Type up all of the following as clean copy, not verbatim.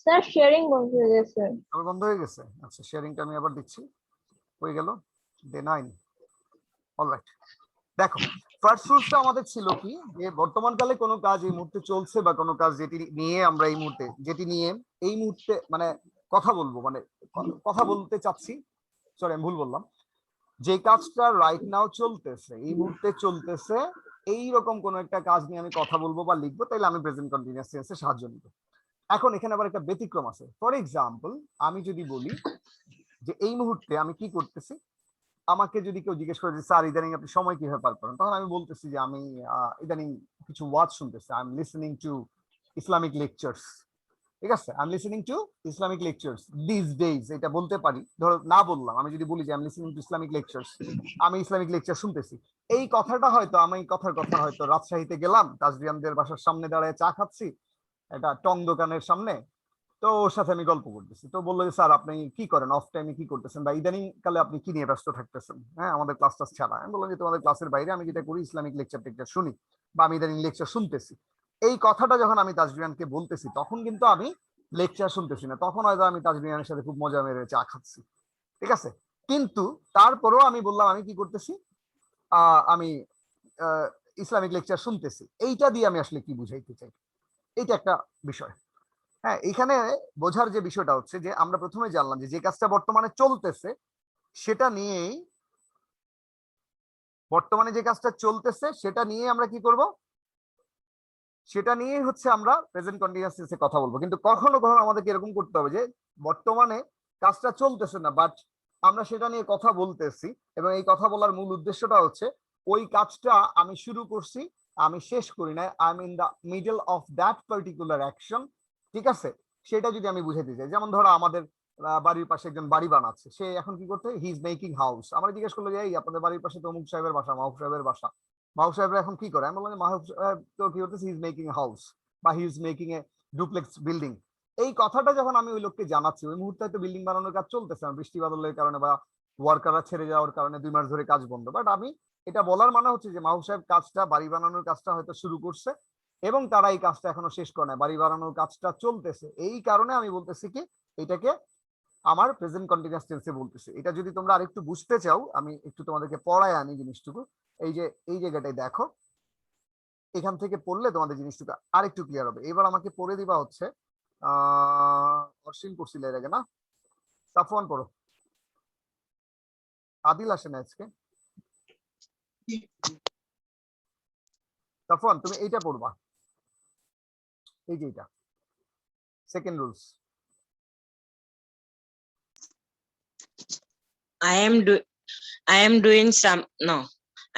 Sir sharing বন্ধ হয়ে গেছে। আবার বন্ধ হয়ে গেছে? আচ্ছা, শেয়ারিংটা আমি আবার দিচ্ছি। হয়ে গেল ডে 9। অলরাইট, দেখো ফার্স্ট রুলসটা আমাদের ছিল কি, যে বর্তমানকালে কোনো কাজ এই মুহূর্তে চলছে বা কোনো কাজ যেটি নিয়ে আমরা এই মুহূর্তে মানে কথা বলবো, মানে কথা বলতে চাচ্ছি, সরি আমি ভুল বললাম, যে কাজটা রাইট নাও চলতেছে, এই মুহূর্তে চলতেছে, এইরকম কোন একটা কাজ নিয়ে আমি কথা বলবো বা লিখবো, তাহলে আমি প্রেজেন্ট কন্টিনিউয়াস টেন্সে সাহায্য নিব। এখন এখানে আবার একটা ব্যতিক্রম আছে। ফর এক্সাম্পল, আমি যদি বলি যে এই মুহূর্তে আমি কি করতেছি, আমাকে যদি কেউ জিজ্ঞেস করে যে স্যার ইদানিং আপনি সময় কিভাবে পার করেন, তখন আমি বলতেছি যে আমি ইদানিং কিছু ওয়াজ শুনতেছি, I am listening to Islamic lectures. ঠিক আছে, I am listening to Islamic lectures this days, এটা বলতে পারি। ধরো না বললাম, আমি যদি বলি যে I am listening to Islamic lectures, আমি ইসলামিক লেকচার শুনতেছি, এই কথাটা হয়তো আমি কথার কথা হয়তো রাজশাহীতে গেলাম, তাজরিয়ানদের বাসার সামনে দাঁড়ায় চা খাচ্ছি একটা টং দোকানের সামনে, তো ওর সাথে আমি গল্প করতেছি, তো বললো যে স্যার আপনি কি করেন অফ টাইমে, কি করতেছেন, বা ইদানিং কালে আপনি কি নিয়ে ব্যস্ত থাকতেছেন, হ্যাঁ আমাদের ক্লাস টাস ছাড়া। আমি বললাম যে তোমাদের ক্লাসের বাইরে আমি যেটা করি ইসলামিক লেকচার টেকচার শুনি, বা আমি ইদানিং লেকচার শুনতেছি। এই কথাটা যখন আমি তাজরিয়ানকে বলতেছি, তখন কিন্তু আমি লেকচার শুনতেছি না, তখন হয়তো আমি তাজরিয়ানের সাথে খুব মজা মেরে চা খাচ্ছি। ঠিক আছে, কিন্তু তারপরেও আমি বললাম আমি কি করতেছি, আমি ইসলামিক লেকচার শুনতেছি। এইটা দিয়ে আমি আসলে কি বুঝাইতে চাই, এইটা একটা বিষয়। হ্যাঁ, এখানে বোঝার যে বিষয়টা হচ্ছে যে আমরা প্রথমে জানলাম যে কাজটা বর্তমানে চলতেছে সেটা নিয়েই, বর্তমানে যে কাজটা চলতেছে সেটা নিয়ে আমরা কি করব, সেটা নিয়ে হচ্ছে আমরা প্রেজেন্ট কন্টিনিউয়াস টেন্সে কথা বলবো। কিন্তু কখনো কখনো আমাদেরকে এরকম করতে হবে যে বর্তমানে কাজটা চলতেছে না, বাট আমরা সেটা নিয়ে কথা বলতেছি, এবং এই কথা বলার মূল উদ্দেশ্যটা হচ্ছে ওই কাজটা আমি শুরু করছি, আমি শেষ করি না, I am in the middle of that particular action. ঠিক আছে, সেটা যদি আমি বুঝাইতে চাই, যেমন ধরো আমাদের বাড়ির পাশে একজন বাড়ি বানাচ্ছে, সে এখন কি করতে, হি ইজ মেকিং হাউস। আমরা জিজ্ঞেস করলো যে এই আপনাদের বাড়ির পাশে তো অমুক সাহেবের বাসা, মাহবুব সাহেবের বাসা, মাহবুব সাহেবরা এখন কি করে, আমি বললাম মাহবুব সাহেব তো কি করতেছে, হি ইজ মেকিং হাউস বা he is making A duplex building. এই কথাটা যখন আমি ওই লোককে জানাচ্ছি, ওই মুহূর্তে হয়তো বিল্ডিং বানানোর কাজ চলতেছে, বৃষ্টি বাদলের কারণে বা ওয়ার্কাররা ছেড়ে যাওয়ার কারণে 2 মাস ধরে কাজ বন্ধ, বাট আমি এটা বলার মানে হচ্ছে যে মাহবুব সাহেব কাজটা, বাড়ি বানানোর কাজটা হয়তো শুরু করছে, এবং তারা এই কাজটা এখনো শেষ করে না, বাড়ি বানানোর কাজটা চলতেছে। এই কারণে আমি বলতেছি কি, এটাকে আমার প্রেজেন্ট কন্টিনিউয়াস টেন্সে বলতেছি। এটা যদি তোমরা আরেকটু বুঝতে চাও, আমি একটু তোমাদেরকে পড়ায় আনি জিনিসটুকু। এই যে এই জায়গাটায় দেখো, এখান থেকে পড়লে তোমাদের জিনিসটুকু আরেকটু ক্লিয়ার হবে। এবার আমাকে পড়ে দিবা হচ্ছে অশ্বিন করছিল এর আগে না, সাফওয়ান পড়ো, আদিল আসে না আজকে। সাফওয়ান তুমি এইটা পড়বা, এই যে এটা second rules. I am do I am doing some no.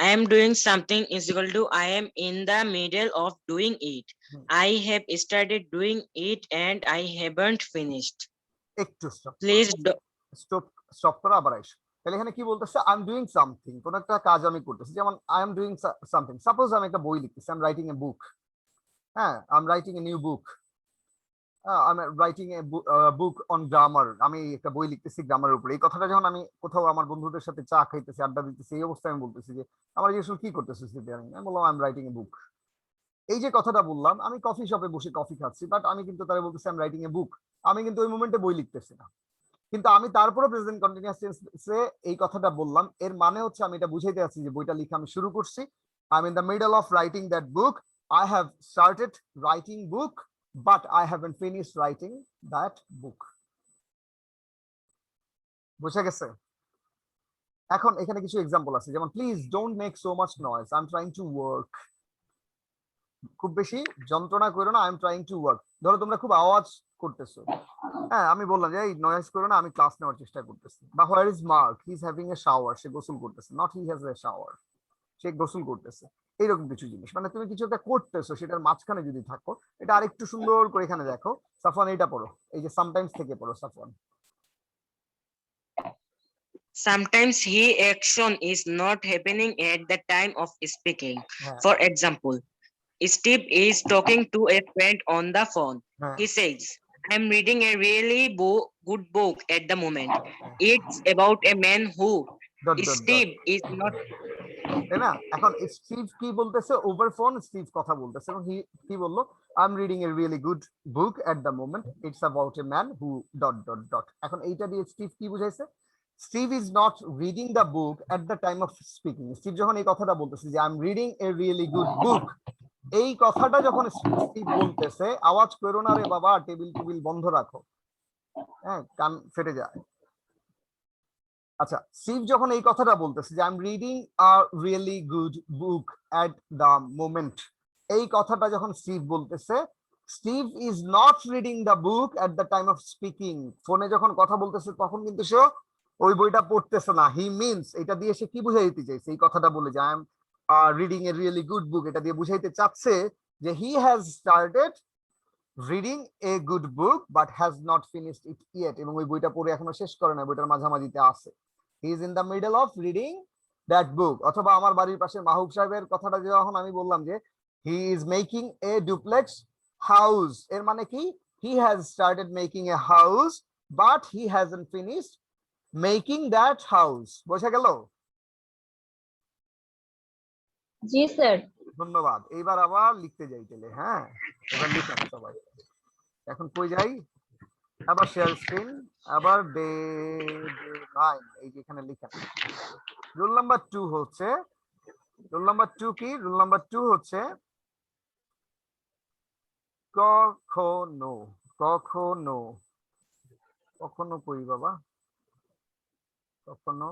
I am doing something is equal to I am in the middle of doing it. I have started doing it and I haven't finished. একটু stop Please do, stop stop করো, আবার আইসো। তাহলে এখানে কি বলতেছে, I am doing something, কোন একটা কাজ আমি করতেছি, যেমন I am doing something, suppose আমি একটা বই লিখতেছি, আই এম রাইটিং এ বুক, হ্যাঁ I am writing a new book, I am writing A book on grammar, আমি একটা বই লিখতেছি গ্রামারের উপরে। এই কথাটা যখন আমি কোথাও আমার বন্ধুদের সাথে চা খাইতেছি, আড্ডা দিতেছি, এই অবস্থায় আমি বলতেছি যে আমার জিজ্ঞেস কি করতেছিস, আমি বললাম I am writing A book. এই যে কথাটা বললাম, আমি কফি শপে বসে কফি খাচ্ছি, বাট আমি কিন্তু তারা বলতেছি আই এম রাইটিং এ বুক, আমি কিন্তু ওই মোমেন্টে বই লিখতেছি না, কিন্তু আমি তারপরে প্রেজেন্ট কন্টিনিউয়াস টেন্সে এই কথাটা বললাম। এর মানে হচ্ছে আমি এটা বুঝাইতে আছি যে বইটা লেখা আমি শুরু করছি, I am in the middle of writing that book, I have started writing book, but I haven't finished writing that বুক। বুঝা গেছে? এখন এখানে কিছু এক্সাম্পল আছে, যেমন please don't make so much noise, I am trying to work. খুব বেশি যন্ত্রণা করো না, I am trying to work. ধরো তোমরা খুব আওয়াজ করতেছো, হ্যাঁ আমি বললাম যে এই নয়েজ করো না, আমি ক্লাস নেওয়ার চেষ্টা করতেছি। বা where is Mark, he is having a shower, সে গোসল করতেছে, not he has a shower, সে গোসল করতেছে। এইরকম কিছু জিনিস, মানে তুমি কিছু একটা করতেছো, সেটার মাঝখানে যদি থাকো, এটা আরেকটু সুন্দর করে এখানে দেখো। সাফওয়ান এটা পড়ো, এই যে সামটাইমস থেকে পড়ো Safwan. sometimes he action is not happening at the time of speaking. হ্যাঁ For example, Steve is talking to a friend on the phone. হ্যাঁ He says, I'm reading a really good book at the moment. It's about a man who dot dot dot, Steve is not. তাই না? এখন Steve কি বলতেছে, over phone Steve কথা বলতেছে, এবং কি বললো, I'm reading a really good book at the moment. It's about a man who ... এখন এইটা দিয়ে স্টিভ কি বুঝাইছে? Steve is not reading the book at the time of speaking. Steve যখন এই কথাটা বলতেছে যে I am reading a really good বুক, এই কথাটা যখন স্টিভ বলতেছে, আওয়াজ করো না রে বাবা, টেবিল টেবিল বন্ধ রাখো, হ্যাঁ কান ফেটে যায়। আচ্ছা, স্টিভ যখন এই কথাটা বলতেছে যে I am reading a really good book at the moment, এই কথাটা যখন স্টিভ বলতেছে, Steve is not reading the book at the time of speaking. ফোনে যখন কথা বলতেছে তখন কিন্তু সে ওই বইটা পড়তেছে না। হি মিনস, এটা দিয়ে সে কি বুঝাইতে চাইছে এই কথাটা বলে যে I am reading a really good বুক, এটা দিয়ে বুঝাইতে চাচ্ছে যে he has started reading a good book but has not finished it yet, এবং ওই বইটা পড়ে এখনো শেষ করে না, বইটার মাঝামাঝিতে আছে। He is in the middle of reading that বুক। অথবা আমার বাড়ির পাশে মাহবুব সাহেবের কথাটা যখন আমি বললাম যে he is making A duplex house, এর মানে কি he has started making a house but he hasn't finished making that house. বোঝা গেল? জি স্যার। ধন্যবাদ। এইবার আবার লিখতে যাই তাহলে। হ্যাঁ, এবার লিখেন সবাই। এখন কই যাই? আবার শেয়ার স্ক্রিন, আবার ডে 9, এই যে এখানে লিখেন। রুল নাম্বার 2 হচ্ছে, রুল নাম্বার 2 কি? রুল নাম্বার 2 হচ্ছে কখনো, কখনো, কখনো কই বাবা, কখনো,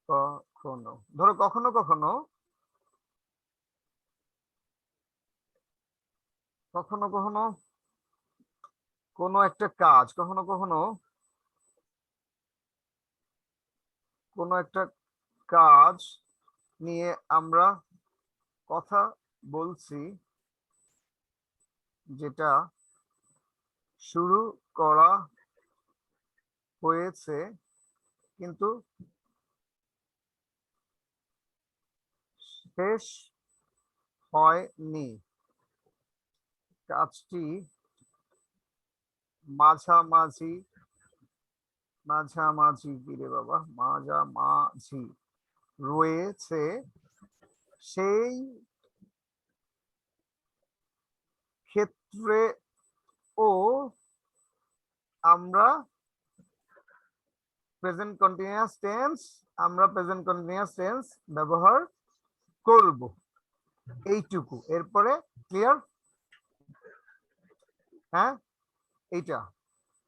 কখনো, ধরো কখনো কখনো, কখনো কখনো কোনো একটা কাজ, কখনো কখনো কোনো একটা কাজ নিয়ে আমরা কথা বলছি যেটা শুরু করা হয়েছে কিন্তু শেষ হয়নি, কাজটি মাঝামাঝি, মাঝামাঝি কি রে বাবা, মাঝামাঝি রয়েছে, সেই ক্ষেত্রে ও আমরা প্রেজেন্ট কন্টিনিউয়াস টেন্স, আমরা প্রেজেন্ট কন্টিনিউয়াস টেন্স ব্যবহার করব। এইটুকু, এরপরে ক্লিয়ার? হ্যাঁ, এইটা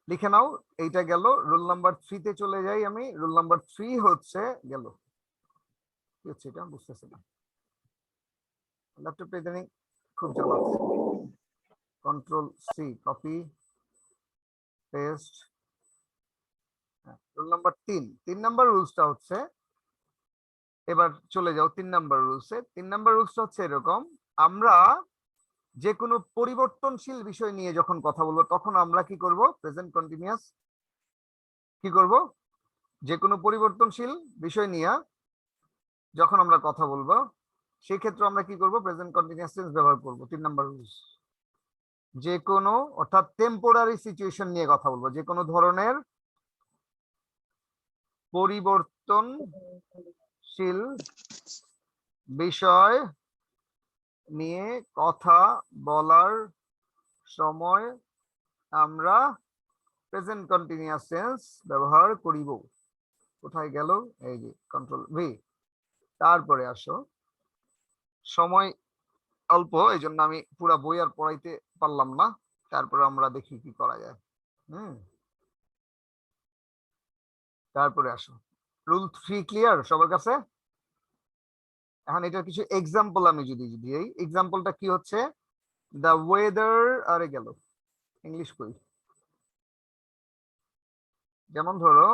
লিখে নাও। এইটা গেল। রুল নাম্বার 3 তে চলে যাই আমি। রুল নাম্বার 3 হচ্ছে গেল, কি হচ্ছে এটা বুঝতেছি না, ল্যাপটপে ইদানিং খুব জ্বালাচ্ছে। Control C, copy paste. Rule number 3 number রুলসটা হচ্ছে, এবার চলে যাও 3 নাম্বার রুলসে। 3 নাম্বার রুলসটা হচ্ছে এরকম, আমরা যে কোনো পরিবর্তনশীল বিষয় নিয়ে যখন কথা বলবো তখন আমরা কি করব? প্রেজেন্ট কন্টিনিউয়াস কি করব? যে কোনো পরিবর্তনশীল বিষয় নিয়ে যখন আমরা কথা বলবো সেই ক্ষেত্রে আমরা কি করব? প্রেজেন্ট কন্টিনিউয়াস টেন্স ব্যবহার করব। 3 নাম্বার রুলস, যে কোনো অর্থাৎ টেম্পোরারি সিচুয়েশন নিয়ে কথা বলবো, যে কোনো ধরনের পরিবর্তনশীল বিষয় নিয়ে কথা বলার সময় আমরা প্রেজেন্ট কন্টিনিউয়াস টেন্স ব্যবহার করিব। কোথায় গেল? এই যে কন্ট্রোল ভি। তারপরে আসো, সময় অল্প, এই জন্য আমি পুরা বই আর পড়াইতে পারলাম না, তারপরে আমরা দেখি কি করা যায়। তারপরে আসো, রুল 3 ক্লিয়ার সবার কাছে? এখন এটার কিছু এক্সাম্পল আমি যদি দিই, এক্সাম্পলটা কি হচ্ছে? দ্য ওয়েদার, আরে গেল ইংলিশ কই, যেমন ধরো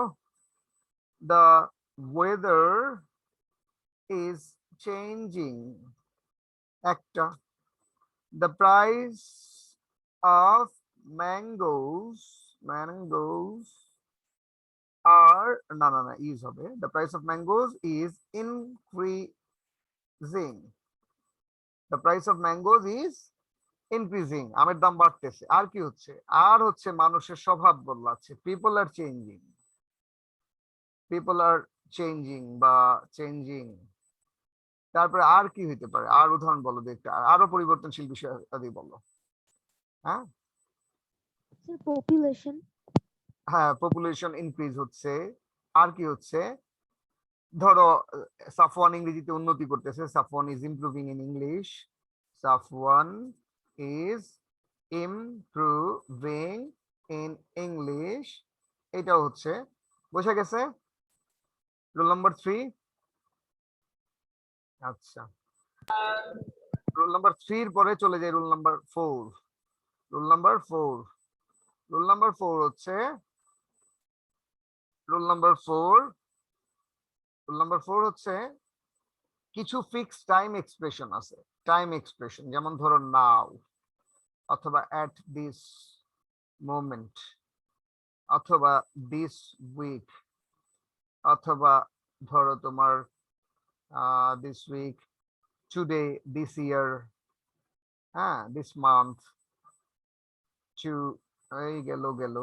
দ্য ওয়েদার ইজ চেঞ্জিং, একটা। The price of mangoes, mangoes আর না না না ইজ হবে, the price of mangoes is increasing, the price of mangoes is increasing, আমের দাম বাড়তেছে। আর কি হচ্ছে? আর হচ্ছে মানুষের স্বভাব বদলাচ্ছে, পিপল আর চেঞ্জিং, পিপল আর চেঞ্জিং বা চেঞ্জিং। তারপরে আর কি হইতে পারে? আর উদাহরণ বলো, দেখতে আরো পরিবর্তনশীল বিষয় আদি বলো। হ্যাঁ পপুলেশন। হ্যাঁ পপুলেশন ইনক্রিজ হচ্ছে। আর কি হচ্ছে, ধরো সাফওয়ান ইংরেজিতে উন্নতি করতেছে, Safwan is improving in English, Safwan is improving in English, এটাও হচ্ছে। বোঝা গেছে? Rule number 3। আচ্ছা, রুল নাম্বার 3 এর পরে চলে যাই rule number 4। Rule number 4, rule number 4 হচ্ছে, রুল নাম্বার 4, রুল নাম্বার 4 হচ্ছে কিছু ফিক্সড টাইম এক্সপ্রেশন আছে। টাইম এক্সপ্রেশন যেমন ধরো নাও, অথবা এট দিস মোমেন্ট, অথবা দিস উইক, অথবা ধরো তোমার this week, today, this year, হ্যাঁ দিস মান্থ, টু, এই গেল গেল,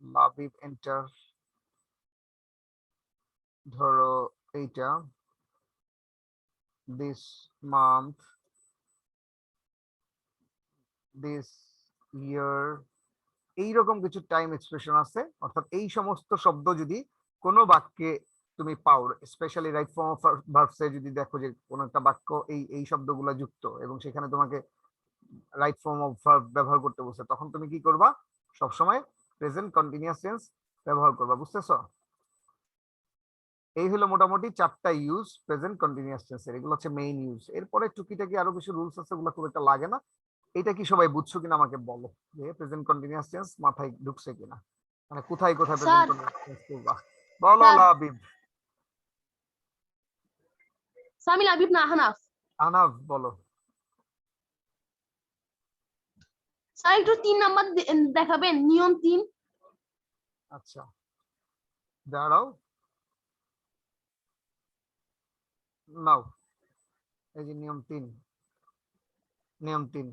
লাভিভ এন্টার, ধরো এইটা দিস মান্থ, দিস ইয়ার, এইরকম কিছু টাইম এক্সপ্রেশন আছে। অর্থাৎ এই সমস্ত শব্দ যদি কোনো বাক্যে তুমি পাও, স্পেশালি রাইট ফর্ম অফ ভার্বসে যদি দেখো যে কোনো একটা বাক্য এই শব্দগুলো যুক্ত এবং সেখানে তোমাকে রাইট ফর্ম অফ ভার্ব ব্যবহার করতে বলছে, তখন তুমি কি করবা? সবসময় প্রেজেন্ট কন্টিনিউয়াস টেন্স ব্যবহার করবা। বুঝতেছো? এই হলো মোটামুটি 4টা ইউজ প্রেজেন্ট কন্টিনিউয়াস টেন্সের। এগুলো হচ্ছে মেইন ইউজ। এরপরে টুকিটাকি আরো কিছু রুলস আছে, ওগুলো খুব একটা লাগে না। এটা কি সবাই বুঝছো কিনা আমাকে বলো, যে প্রেজেন্ট কন্টিনিউয়াস টেন্স মাথায় ঢুকছে কিনা, মানে কোথায় কোথায় প্রেজেন্ট কন্টিনিউয়াস টেন্স করবা। বলো স্যার। লাবিব। সামিল আবিব না আহনাফ। আনাফ বলো। স্যার একটু 3 নাম্বার দেখাবেন, নিয়ম 3। আচ্ছা দাঁড়াও, নাও, এই যে নিয়ম 3। নিয়ম 3,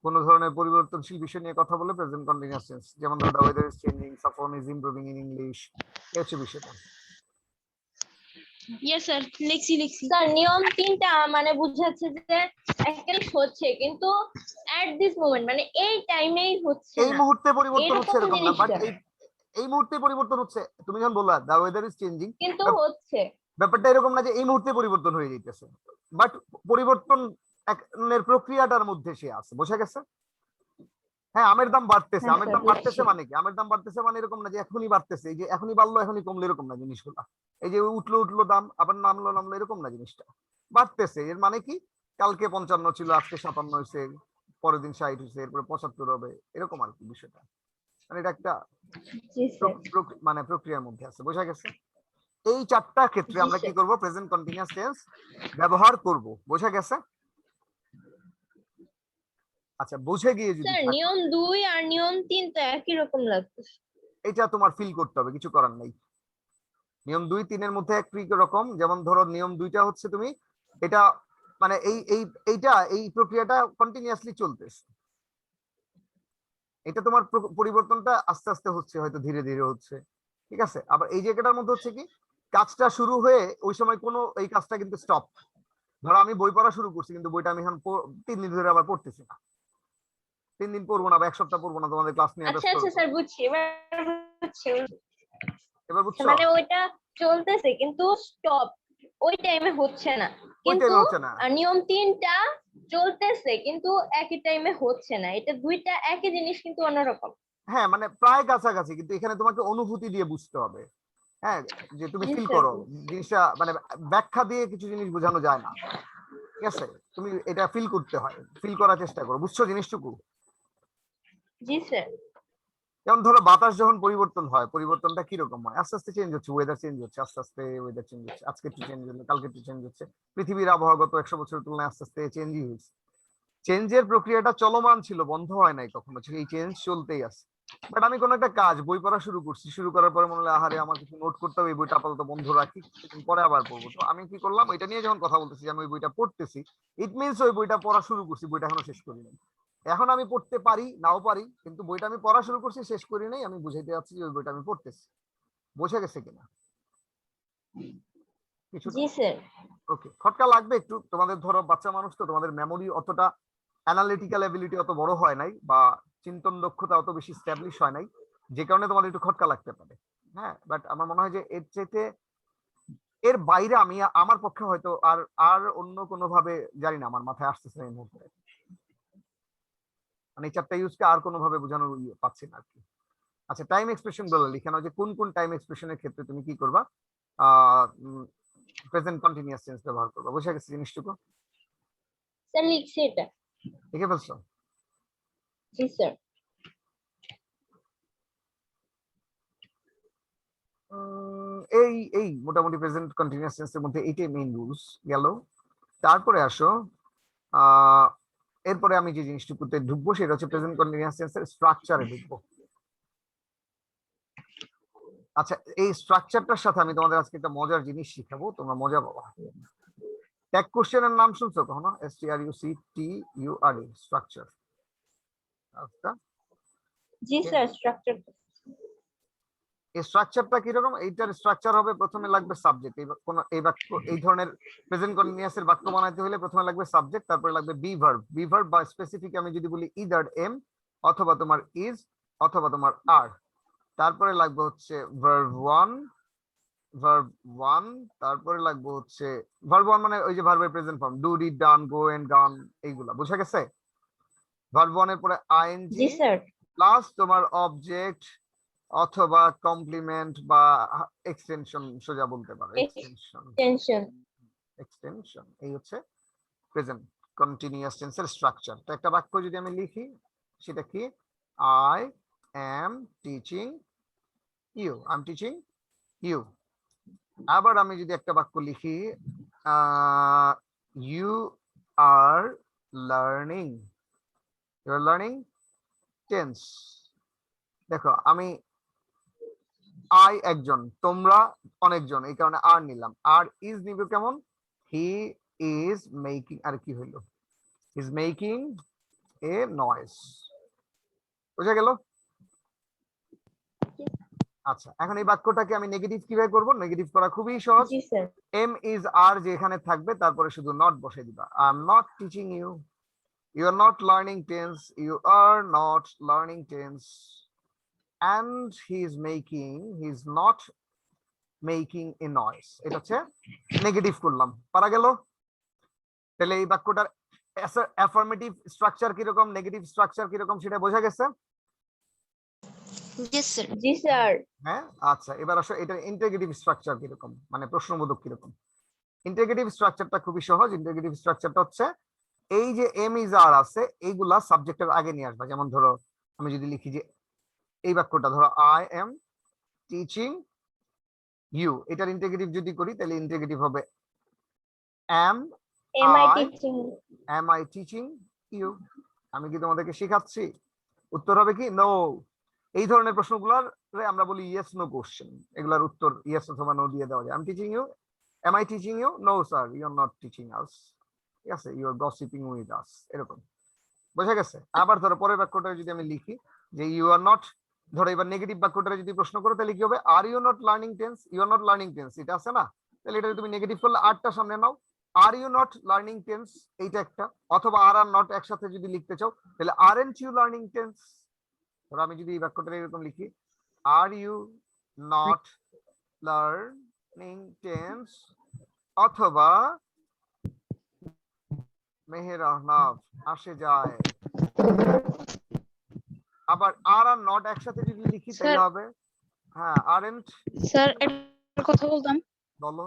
কোন ধরনের পরিবর্তনশীল বিষয় নিয়ে কথা বলে প্রেজেন্ট কন্টিনিউয়াস টেন্স, যেমন ধরো the weather is changing, Safwan is improving in English, এই হচ্ছে বিষয়টা। ইয়েস স্যার, লিখছি। স্যার নিয়ম 3টা মানে বুঝাচ্ছে যে একটা জিনিস হচ্ছে কিন্তু এট দিস মোমেন্ট মানে এই টাইমেই হচ্ছে এই না, মুহূর্তে পরিবর্তন হচ্ছে এরকম এরকম না, বাট জিনিসটা এই মুহূর্তে পরিবর্তন হচ্ছে। তুমি যখন বললা দ্য ওয়েদার ইজ চেঞ্জিং, কিন্তু হচ্ছে। ব্যাপারটা এরকম না যে এই মুহূর্তে পরিবর্তন হয়ে যাইতেছে, বাট পরিবর্তন এর প্রক্রিয়াটার মধ্যে সে আছে। বোঝা গেছে? হ্যাঁ আমের দাম বাড়তেছে, হ্যাঁ, আমের স্যার, দাম বাড়তেছে বুঝছি। মানে কি? আমের দাম বাড়তেছে মানে এরকম না যে এখনই বাড়তেছে, এই যে এখনই বাড়লো এখনই কমলো, এরকম না জিনিসগুলা। এই যে উঠলো দাম আবার নামলো এরকম না, জিনিসটা বাড়তেছে। এর মানে কি, কালকে 55 ছিল আজকে 57 হয়েছে, পরের দিন 60 হয়েছে, এরপরে 75 হবে, এরকম আর কি বিষয়টা। মানে এটা একটা জি স্যার। মানে প্রক্রিয়ার মধ্যে আছে। বোঝা গেছে? এই 4টা ক্ষেত্রে জি, আমরা কি স্যার। করব? প্রেজেন্ট কন্টিনিউয়াস টেন্স ব্যবহার করব। বোঝা গেছে? আচ্ছা বুঝে গিয়ে যদি স্যার থাকো, নিয়ম 2 আর নিয়ম 3 তো একই রকম লাগছে। এটা তোমার ফিল করতে হবে, কিছু করার নেই। নিয়ম 2, 3 এর মধ্যে একই রকম। যেমন ধরো নিয়ম 2টা হচ্ছে তুমি এটা মানে এই প্রক্রিয়াটা কন্টিনিউয়াসলি চলতেছে, এটা তোমার পরিবর্তনটা আস্তে আস্তে হচ্ছে, হয়তো ধীরে ধীরে হচ্ছে, ঠিক আছে। আবার এই জায়গাটার মধ্যে হচ্ছে কি, কাজটা শুরু হয়ে ওই সময় কোনো এই কাজটা কিন্তু স্টপ। ধরো আমি বই পড়া শুরু করছি কিন্তু বইটা আমি এখন 3 দিন ধরে আবার পড়তেছি না, 3 দিন পড়বো না বা 1 সপ্তাহ পড়বো না, তোমাদের ক্লাস নিয়ে আচ্ছা ব্যস্ত আচ্ছা হবো। স্যার, বুঝছি এবার বুঝছি। এবার বুঝছো? মানে ওইটা চলতেছে কিন্তু স্টপ ওই টাইমে হচ্ছে না, ওই কিন্তু টাইমে হচ্ছে না। নিয়ম 3টা চলতেছে কিন্তু একই টাইমে হচ্ছে না। এটা দুইটা একই জিনিস কিন্তু অন্যরকম। হ্যাঁ মানে প্রায় কাছাকাছি, কিন্তু এখানে তোমাকে অনুভূতি দিয়ে বুঝতে হবে। হ্যাঁ, যে তুমি জি ফিল স্যার, করো জিনিসটা, মানে ব্যাখ্যা দিয়ে কিছু জিনিস বোঝানো যায় না, ঠিক আছে। তুমি এটা ফিল করতে হয়, ফিল করার চেষ্টা করো। বুঝছো জিনিসটুকু? জি স্যার। যেমন ধরো বাতাস যখন পরিবর্তন হয়, পরিবর্তনটা কিরকম হয়? আস্তে আস্তে চেঞ্জ হচ্ছে, ওয়েদার চেঞ্জ হচ্ছে, আস্তে আস্তে ওয়েদার চেঞ্জ হচ্ছে। আজকে একটু চেঞ্জ হলো, কালকে একটু চেঞ্জ হচ্ছে। পৃথিবীর আবহাওয়া গত 100 বছরের তুলনায় আস্তে আস্তে চেঞ্জই হয়েছে। চেঞ্জের প্রক্রিয়াটা চলমান ছিল, বন্ধ হয় নাই কখনো, এই চেঞ্জ চলতেই আছে। বাট আমি কোনো একটা কাজ বই পড়া শুরু করছি, শুরু করার পরে মনে হলো আহারে আমার কিছু নোট করতে হবে, এই বইটা আপাতত বন্ধ রাখি, কিছুদিন পরে আবার পড়বো। তো আমি কি করলাম, এটা নিয়ে যখন কথা বলতেছি আমি ওই বইটা পড়তেছি, ইট মিনস ওই বইটা পড়া শুরু করছি, বইটা এখনো শেষ করিনি। এখন আমি পড়তে পারি নাও পারি, কিন্তু বইটা আমি পড়া শুরু করছি, শেষ করি নাই, আমি বুঝাইতে যাচ্ছি যে ওই বইটা আমি পড়তেছি। বোঝা গেছে কিনা কিছুটা? জি স্যার। ওকে, খটকা লাগবে একটু তোমাদের, ধরো বাচ্চা মানুষ তো, তোমাদের মেমোরি অতটা অ্যানালিটিক্যাল এবিলিটি অত বড় হয় নাই বা চিন্তন দক্ষতা অত বেশি স্ট্যাবলিশ হয় নাই, যে কারণে তোমাদের একটু খটকা লাগতে পারে। হ্যাঁ, বাট আমার মনে হয় যে এর চাইতে এর বাইরে আমি আমার পক্ষে হয়তো আর আর অন্য কোনো ভাবে জানি না, আমার মাথায় আসতেছে না এই মুহূর্তে, মানে এই চারটা ইউজকে আর কোনো ভাবে বোঝানোর পাচ্ছি না আর কি। আচ্ছা, টাইম এক্সপ্রেশন গুলো লিখে নাও যে কোন কোন টাইম এক্সপ্রেশনের ক্ষেত্রে তুমি কি করবা, প্রেজেন্ট কন্টিনিউয়াস টেন্স ব্যবহার করবা। বুঝে গেছে জিনিসটুকু? স্যার লিখছি এটা। লিখে ফেলছো? জি স্যার। এই এই মোটামুটি প্রেজেন্ট কন্টিনিউয়াস টেন্সের মধ্যে এইটাই মেইন রুলস গেল। তারপরে আসো এরপরে আমি যে জিনিসটুকুতে ঢুকবো সেটা হচ্ছে প্রেজেন্ট কন্টিনিউয়াস টেন্সের স্ট্রাকচারে ঢুকবো। আচ্ছা, এই স্ট্রাকচারটার সাথে আমি তোমাদের আজকে একটা মজার জিনিস শিখাবো, তোমরা মজা পাবা। ট্যাগ কোশ্চেনের নাম শুনছো কখনো? STRUCTURE, structure. আচ্ছা, জি স্যার, স্ট্রাকচার। এই স্ট্রাকচারটা কিরকম? এইটার স্ট্রাকচার হবে প্রথমে লাগবে সাবজেক্ট। এই বাক্য, এই ধরনের প্রেজেন্ট কন্টিনিউয়াস এর বাক্য বানাইতে হলে প্রথমে লাগবে সাবজেক্ট, তারপরে লাগবে বি ভার্ব। বি ভার্ব বা স্পেসিফিক আমি যদি বলি ইদার এম অথবা তোমার ইজ অথবা তোমার আর, তারপরে লাগবে হচ্ছে ভার্ব ওয়ান, ভার্ব ওয়ান, তারপরে লাগবে হচ্ছে ভার্ব ওয়ান মানে ওই যে ভার্বের present form, do, did, done, go and gone, এইগুলা। বুঝা গেছে? ভার্ব ওয়ান এর পরে জি আইএনজি স্যার। প্লাস তোমার অবজেক্ট অথবা কমপ্লিমেন্ট বা এক্সটেনশন, সোজা বলতে পারো এক্সটেনশন। টেনশন। এক্সটেনশন, এই হচ্ছে প্রেজেন্ট কন্টিনিউয়াস টেন্সের স্ট্রাকচার। তো একটা বাক্য যদি আমি লিখি সেটা কি, I am teaching you, I am teaching you. আবার আমি যদি একটা বাক্য লিখি you are learning, you are learning tense. দেখো আমি আই একজন, তোমরা অনেকজন, এই কারণে আর নিলাম। আর ইজ নিব কেমন, হি ইজ মেকিং, আর কি হইল, ইজ মেকিং এ নয়েজ। বুঝা গেল? আচ্ছা, এখন এই বাক্যটাকে আমি নেগেটিভ কিভাবে করব? নেগেটিভ করা খুবই সহজ। জি স্যার। এম ইজ আর যে এখানে থাকবে তারপরে শুধু নট বসে দিবা। I am not teaching you, you are not learning tense, you are not learning tense, and he is not making a noise। এটা হচ্ছে নেগেটিভ করলাম, পারা গেল? তাহলে এই বাক্যটার অ্যাফার্মেটিভ স্ট্রাকচার কিরকম, নেগেটিভ স্ট্রাকচার কিরকম সেটা বোঝা গেছে? জি স্যার। হ্যাঁ, আচ্ছা, এবার আসো এটার ইন্টিগ্রেটিভ স্ট্রাকচার কিরকম, মানে প্রশ্নবোধক কিরকম। ইন্টিগ্রেটিভ স্ট্রাকচারটা খুবই সহজ। ইন্টিগ্রেটিভ স্ট্রাকচারটা হচ্ছে এই যে এম ইজ আর আছে এইগুলা সাবজেক্টের আগে নিয়ে আসবা। যেমন ধরো আমি যদি লিখি যে এই বাক্যটা, ধরো আই এম টিচিং ইউ, এটার ইন্টিগ্রেটিভ যদি করি তাহলে ইন্টিগ্রেটিভ হবে am am I I teaching. am I teaching you। আমি কি তোমাদেরকে শেখাচ্ছি? উত্তর হবে কি নো। এই ধরনের প্রশ্নগুলোর আমরা বলি ইয়েস নো কোশ্চেন, এগুলার উত্তর ইয়েস অথবা নো দিয়ে দেওয়া যায়। I am teaching you, am I teaching you? No sir, you are not teaching us। ঠিক আছে, you are gossiping with us, এরকম। বোঝা গেছে? আবার ধরো পরের বাক্যটা যদি আমি লিখি যে ইউ আর নট, ধরো এবার নেগেটিভ বাক্যটা যদি প্রশ্ন করো তাহলে কি হবে, are you not learning tense, you are not learning tense, এটা আছে না? তাহলে এটা তুমি নেগেটিভ করলে আরটা সামনে নাও, are you not learning tense, এইটা একটা। অথবা আর আর নট একসাথে যদি লিখতে চাও তাহলে আরএন্ট ইউ লার্নিং টেন্স। ধরো আমি যদি এই বাক্যটা এরকম লিখি, are you not learning tense, অথবা মেহের আহনাফ আসে যায়। আবার আর আর নট একসাথে যদি লিখি তাহলে হবে, হ্যাঁ, আরএন্ট। স্যার একটা কথা বলতাম। বলো।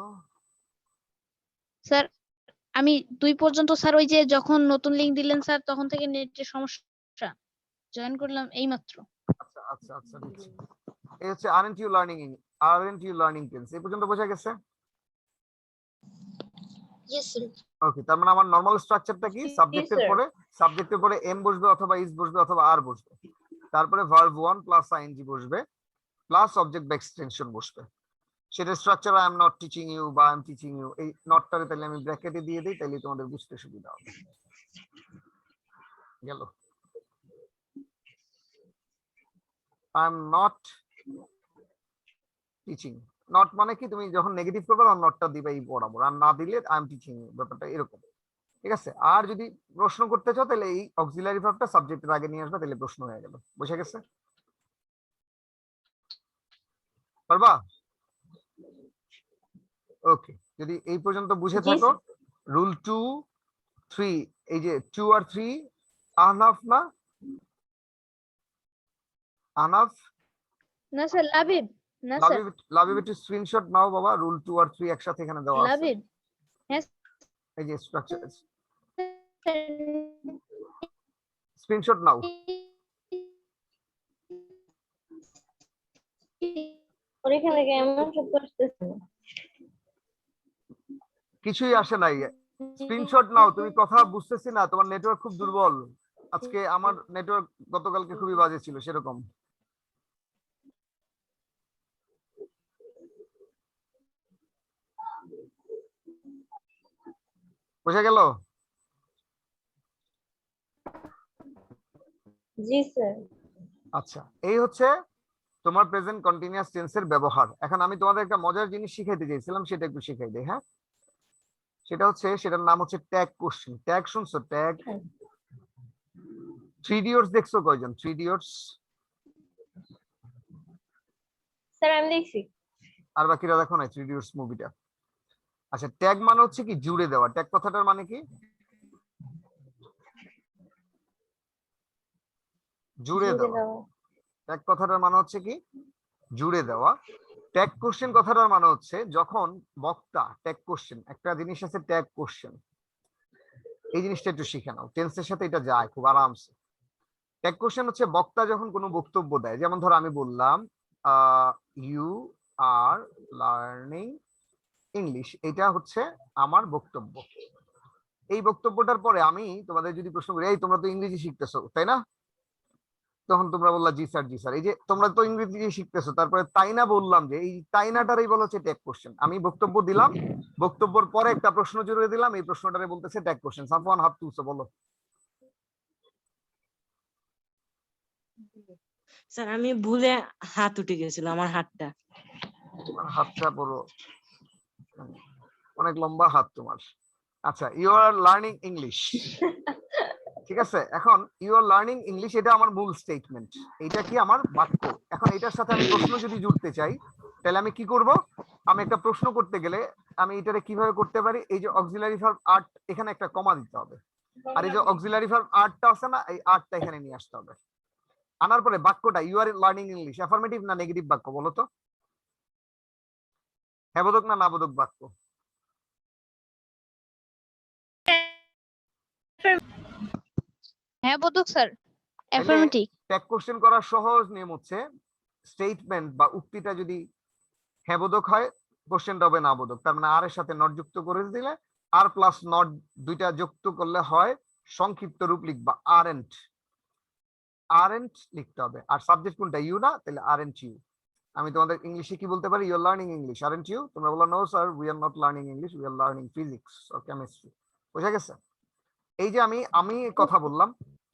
স্যার আমি 2 পর্যন্ত স্যার ওই যে যখন নতুন লিংক দিলেন স্যার তখন থেকে নেটের সমস্যা, জয়েন করলাম এইমাত্র। আচ্ছা আচ্ছা আচ্ছা, দিচ্ছি। এই হচ্ছে আরএন্ট ইউ লার্নিং টেন্স। এই পর্যন্ত বোঝা গেছে? Yes, sir. ওকে, তার মানে আমার নরমাল স্ট্রাকচারটা কি, sir. সাবজেক্টের পরে এম বসবে অথবা ইজ বসবে অথবা আর বসবে, তারপরে ভার্ব ওয়ান প্লাস আইএনজি বসবে প্লাস অবজেক্ট বা এক্সটেনশন বসবে। সেটা structure I am not teaching you বা আই এম টিচিং ইউ, এই নটটারে তাহলে আমি ব্র্যাকেটে দিয়ে দিই, তাহলে তোমাদের বুঝতে সুবিধা হবে। গেল, I am not teaching. Not মানে কি, তুমি যখন নেগেটিভ করবে তখন নটটা দিবে এই বরাবর, আর না দিলে আই এম টিচিং ইউ, ব্যাপারটা এরকম। ঠিক আছে, আর যদি প্রশ্ন করতে চাও তাহলে এই অক্সিলারি ভার্বটা সাবজেক্টের আগে নিয়ে আসবে, তাহলে প্রশ্ন হয়ে গেল। বুঝে গেছে? পারবা? ওকে, যদি এই পর্যন্ত বুঝে জি, থাকো, স্যার। রুল 2 3, এই যে 2 আর 3 আনাফ না? আনাফ? না স্যার, লাবিব। না স্যার, লাবিব, লাবিব একটু স্ক্রিনশট নাও বাবা, রুল 2 আর 3 একসাথে এখানে দেওয়া আছে, লাবিব। হ্যাঁ এই যে স্ট্রাকচার, স্যার। স্ক্রিনশট নাও। পরীক্ষা থেকে এমন সব করতেছে না। কিছুই আসে নাই, স্ক্রিনশট নাও। তুমি কথা বুঝতেছি না, তোমার নেটওয়ার্ক খুব দুর্বল আজকে, আমার নেটওয়ার্ক গতকালকে খুবই বাজে ছিল সেরকম। বুঝে গেল? জি স্যার। আচ্ছা, এই হচ্ছে তোমার প্রেজেন্ট কন্টিনিউয়াস টেন্সের ব্যবহার। এখন আমি তোমাদের একটা মজার জিনিস শিখাইতে চাইছিলাম, সেটা একটু শিখাই দিই। হ্যাঁ, সেটা হচ্ছে, সেটার নাম হচ্ছে ট্যাগ কোশ্চেন। ট্যাগ শুনছো? ট্যাগ। থ্রি ইডিয়টস দেখছো কয়জন? থ্রি ইডিয়টস স্যার আমি দেখছি। আর বাকিরা দেখো না থ্রি ইডিয়টস মুভিটা? আচ্ছা, ট্যাগ মানে হচ্ছে কি জুড়ে দেওয়া। ট্যাগ কথাটার মানে কি? জুড়ে দেওয়া। ট্যাগ কথাটার মানে হচ্ছে কি? জুড়ে দেওয়া। ট্যাগ কোশ্চেন কথাটার মানে হচ্ছে যখন বক্তা, ট্যাগ কোশ্চেন, একটা জিনিস আছে ট্যাগ কোশ্চেন, এই জিনিসটা একটু শিখে নাও, টেন্সের সাথে এটা যায় খুব আরামসে। ট্যাগ কোশ্চেন হচ্ছে বক্তা যখন কোনো বক্তব্য দেয়, যেমন ধরো আমি বললাম ইউ আর লার্নিং ইংলিশ, এটা হচ্ছে আমার বক্তব্য। এই বক্তব্যটার পরে আমি তোমাদের যদি প্রশ্ন করি, এই তোমরা তো ইংরেজি শিখতেছো তাই না? তখন তোমরা বললা জি স্যার, জি স্যার। এই যে তোমরা তো ইংরেজি শিখতেছো, তারপরে তাই না বললাম, যে এই তাই নাটারই বলা হচ্ছে ট্যাগ কোশ্চেন। আমি বক্তব্য দিলাম, বক্তব্যের পরে একটা প্রশ্ন জুড়ে দিলাম, এই প্রশ্নটারে বলতেছে ট্যাগ কোশ্চেন। সাফওয়ান হাত তুলছো, বলো। স্যার আমি ভুলে হাত উঠে গেছিল, আমার হাতটা। তোমার হাতটা বড়, অনেক লম্বা হাত তোমার। আচ্ছা, ইউ আর লার্নিং ইংলিশ, ঠিক আছে। এখন ইউ আর লার্নিং ইংলিশ, এটা আমার মূল স্টেটমেন্ট, এটা কি আমার বাক্য। এখন এটার সাথে আমি প্রশ্ন যদি জুড়তে চাই, তাহলে আমি কি করব? আমি একটা প্রশ্ন করতে গেলে আমি এটারে কিভাবে করতে পারি? এই যে অক্সিলারি ভার্ব আর্ট, এখানে একটা কমা দিতে হবে, আর এই যে অক্সিলারি ভার্ব আর্টটা আছে না, এই আর্টটা এখানে নিয়ে আসতে হবে। আনার পরে বাক্যটা you are learning English, affirmative না নেগেটিভ বাক্য বলো তো? হ্যাঁ বোধক না না বোধক বাক্য? হ্যাঁ বোধক স্যার, তাহলে অ্যাফার্মেটিভ। ট্যাগ কোশ্চেন করার সহজ নিয়ম হচ্ছে, স্টেটমেন্ট বা উক্তিটা যদি হ্যাঁ বোধক হয়, কোশ্চেনটা হবে না বোধক। তার মানে আর এর সাথে নট যুক্ত করে দিলে, আর প্লাস নট দুইটা যুক্ত করলে হয় সংক্ষিপ্ত রূপ লিখবা আরএন্ট, আরএন্ট লিখতে হবে। আর সাবজেক্ট কোনটা? ইউ না? তাহলে আরএন্ট ইউ। আমি তোমাদের ইংলিশে কি বলতে পারি? You are learning English, aren't you? তোমরা বলো no sir, we are not learning English, we are learning physics or chemistry. বুঝা গেছে? এই যে আমি কথা বললাম,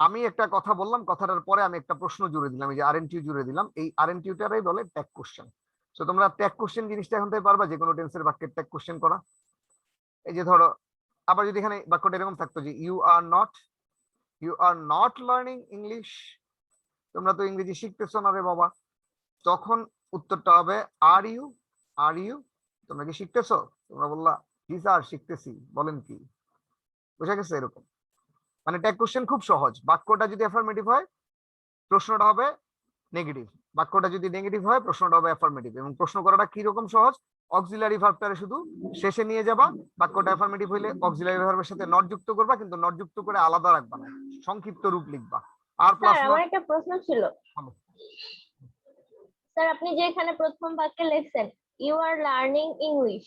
আমি একটা কথা বললাম, কথাটার পরে আমি একটা প্রশ্ন জুড়ে দিলাম, এই যে আরএনটি জুড়ে দিলাম, এই আরএনটিটারাই বলে ট্যাগ কোশ্চেন। তো তোমরা ট্যাগ কোশ্চেন জিনিসটা এখন থেকে পারবা, যে কোনো টেন্সের বাক্যের ট্যাগ কোশ্চেন করা। এই যে ধরো, আবার যদি এখানে বাক্যটা এরকম থাকতো যে you are not learning English, তোমরা তো ইংরেজি শিখতেছো না রে বাবা, তখন উত্তরটা হবে আর ইউ তোমরা কি শিখতেছো? তোমরা বললা জি স্যার শিখতেছি, বলেন কি? বুঝা গেছে? এরকম মানে ট্যাগ কোশ্চেন খুব সহজ। বাক্যটা যদি অ্যাফার্মেটিভ হয়, প্রশ্নটা হবে নেগেটিভ, বাক্যটা যদি নেগেটিভ হয়, প্রশ্নটা হবে অ্যাফার্মেটিভ। এবং প্রশ্ন করাটা কি রকম সহজ? অক্সিলারি ভার্বটারে শুধু শেষে নিয়ে যাবা, বাক্যটা অ্যাফার্মেটিভ হইলে অক্সিলারি ভার্বের সাথে নট যুক্ত করবা, কিন্তু নট যুক্ত করে আলাদা রাখবা না, সংক্ষিপ্ত রূপ লিখবা। আর স্যার প্লাস আমার একটা প্রশ্ন ছিল। নট। স্যার আপনি যে এখানে প্রথম বাক্যে লিখছেন ইউ আর লার্নিং ইংলিশ,